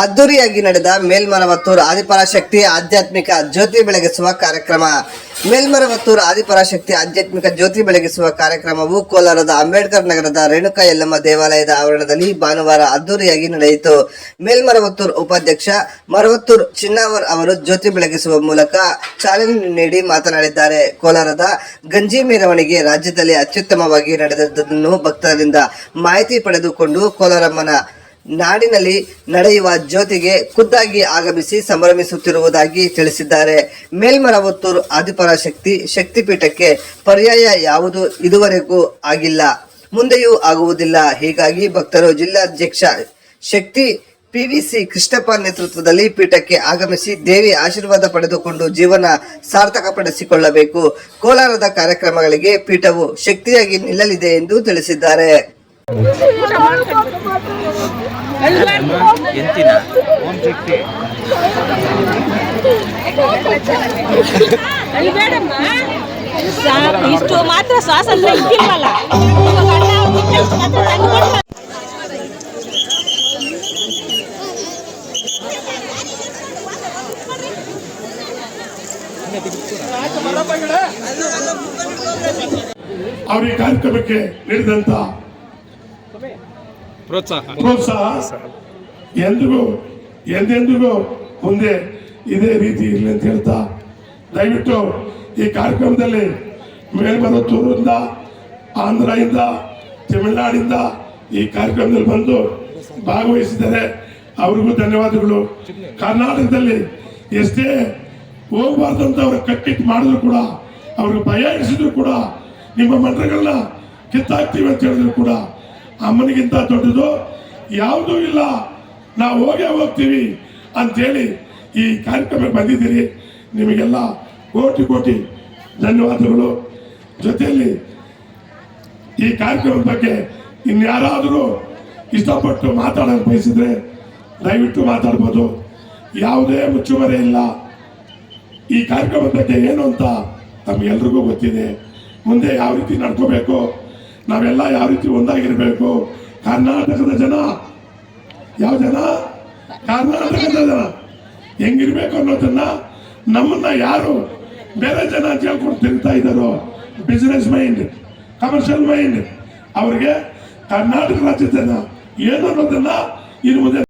ಅದ್ದೂರಿಯಾಗಿ ನಡೆದ ಮೇಲ್ಮರವತ್ತೂರು ಆದಿಪರಾಶಕ್ತಿ ಆಧ್ಯಾತ್ಮಿಕ ಜ್ಯೋತಿ ಬೆಳಗಿಸುವ ಕಾರ್ಯಕ್ರಮ. ಮೇಲ್ಮರವತ್ತೂರು ಆದಿಪರಾಶಕ್ತಿ ಆಧ್ಯಾತ್ಮಿಕ ಜ್ಯೋತಿ ಬೆಳಗಿಸುವ ಕಾರ್ಯಕ್ರಮವು ಕೋಲಾರದ ಅಂಬೇಡ್ಕರ್ ನಗರದ ರೇಣುಕಾ ಯಲ್ಲಮ್ಮ ದೇವಾಲಯದ ಆವರಣದಲ್ಲಿ ಭಾನುವಾರ ಅದ್ದೂರಿಯಾಗಿ ನಡೆಯಿತು. ಮೇಲ್ಮರವತ್ತೂರು ಉಪಾಧ್ಯಕ್ಷ ಮರವತ್ತೂರು ಚಿನ್ನಾವರ್ ಅವರು ಜ್ಯೋತಿ ಬೆಳಗಿಸುವ ಮೂಲಕ ಚಾಲನೆ ನೀಡಿ ಮಾತನಾಡಿದ್ದಾರೆ. ಕೋಲಾರದ ಗಂಜಿ ಮೆರವಣಿಗೆ ರಾಜ್ಯದಲ್ಲಿ ಅತ್ಯುತ್ತಮವಾಗಿ ನಡೆದದ್ದನ್ನು ಭಕ್ತರಿಂದ ಮಾಹಿತಿ ಪಡೆದುಕೊಂಡು ಕೋಲಾರಮ್ಮನ ನಾಡಿನಲ್ಲಿ ನಡೆಯುವ ಜ್ಯೋತಿಗೆ ಖುದ್ದಾಗಿ ಆಗಮಿಸಿ ಸಂಭ್ರಮಿಸುತ್ತಿರುವುದಾಗಿ ತಿಳಿಸಿದ್ದಾರೆ. ಮೇಲ್ಮರವತ್ತೂರು ಆದಿಪರಾಶಕ್ತಿ ಶಕ್ತಿಪೀಠಕ್ಕೆ ಪರ್ಯಾಯ ಯಾವುದು ಇದುವರೆಗೂ ಆಗಿಲ್ಲ, ಮುಂದೆಯೂ ಆಗುವುದಿಲ್ಲ. ಹೀಗಾಗಿ ಭಕ್ತರು ಜಿಲ್ಲಾಧ್ಯಕ್ಷ ಶಕ್ತಿ PVC ಕೃಷ್ಣಪ್ಪ ನೇತೃತ್ವದಲ್ಲಿ ಪೀಠಕ್ಕೆ ಆಗಮಿಸಿ ದೇವಿ ಆಶೀರ್ವಾದ ಪಡೆದುಕೊಂಡು ಜೀವನ ಸಾರ್ಥಕಪಡಿಸಿಕೊಳ್ಳಬೇಕು. ಕೋಲಾರದ ಕಾರ್ಯಕ್ರಮಗಳಿಗೆ ಪೀಠವು ಶಕ್ತಿಯಾಗಿ ನಿಲ್ಲಲಿದೆ ಎಂದು ತಿಳಿಸಿದ್ದಾರೆ. ಇಷ್ಟು ಮಾತ್ರ ಸ್ವಾತಂತ್ರ್ಯ ಇದ್ದಿಲ್ವಲ್ಲ. ಅವ್ರ ಈ ಕಾರ್ಯಕ್ರಮಕ್ಕೆ ನೀಡಿದಂತ ಪ್ರೋತ್ಸಾಹ ಎಂದೆಂದಿಗೂ ಮುಂದೆ ಇದೇ ರೀತಿ ಇರಲಿ ಅಂತ ಹೇಳ್ತಾ, ದಯವಿಟ್ಟು ಈ ಕಾರ್ಯಕ್ರಮದಲ್ಲಿ ಮೇಲ್ಮರವತ್ತೂರಿಂದ, ಆಂಧ್ರದಿಂದ, ತಮಿಳುನಾಡಿಂದ ಈ ಕಾರ್ಯಕ್ರಮದಲ್ಲಿ ಬಂದು ಭಾಗವಹಿಸಿದ್ದಾರೆ. ಅವ್ರಿಗೂ ಧನ್ಯವಾದಗಳು. ಕರ್ನಾಟಕದಲ್ಲಿ ಎಷ್ಟೇ ಹೋಗಬಾರ್ದಂತ ಅವ್ರ ಕಟ್ಟಿಟ್ಟು ಮಾಡಿದ್ರು ಕೂಡ, ಅವ್ರಿಗೆ ಭಯ ಇಡಿಸಿದ್ರು ಕೂಡ, ನಿಮ್ಮ ಮಂತ್ರಗಳನ್ನ ಕಿತ್ತಾಕ್ತೀವಿ ಅಂತ ಹೇಳಿದ್ರು ಕೂಡ ಅಮ್ಮನಿಗಿಂತ ದೊಡ್ಡದು ಯಾವುದೂ ಇಲ್ಲ, ನಾವು ಹೋಗ್ತೀವಿ ಅಂತೇಳಿ ಈ ಕಾರ್ಯಕ್ರಮಕ್ಕೆ ಬಂದಿದ್ದೀರಿ. ನಿಮಗೆಲ್ಲ ಕೋಟಿ ಕೋಟಿ ಧನ್ಯವಾದಗಳು. ಜೊತೆಯಲ್ಲಿ ಈ ಕಾರ್ಯಕ್ರಮದ ಬಗ್ಗೆ ಇನ್ಯಾರಾದರೂ ಇಷ್ಟಪಟ್ಟು ಮಾತಾಡೋಕೆ ಬಯಸಿದ್ರೆ ದಯವಿಟ್ಟು ಮಾತಾಡ್ಬೋದು. ಯಾವುದೇ ಮುಚ್ಚುಮರೆ ಇಲ್ಲ. ಈ ಕಾರ್ಯಕ್ರಮದ ಬಗ್ಗೆ ಏನು ಅಂತ ನಮಗೆಲ್ರಿಗೂ ಗೊತ್ತಿದೆ. ಮುಂದೆ ಯಾವ ರೀತಿ ನಡ್ಕೋಬೇಕು, ನಾವೆಲ್ಲ ಯಾವ ರೀತಿ ಒಂದಾಗಿರ್ಬೇಕು. ಕರ್ನಾಟಕದ ಜನ ಯಾವ ಜನ, ಕರ್ನಾಟಕದ ಜನ ಹೆಂಗಿರ್ಬೇಕು ಅನ್ನೋದನ್ನ ನಮ್ಮನ್ನ ಯಾರು ಬೇರೆ ಜನ ಅಂತ ಹೇಳ್ಕೊಂಡು ತಿರುಗ್ತಾ ಇದ್ದಾರೋ, ಬಿಸಿನೆಸ್ ಮೈಂಡ್, ಕಮರ್ಷಿಯಲ್ ಮೈಂಡ್, ಅವ್ರಿಗೆ ಕರ್ನಾಟಕ ರಾಜ್ಯದ ಜನ ಏನು ಅನ್ನೋದನ್ನ ಇನ್ನು ಮುಂದೆ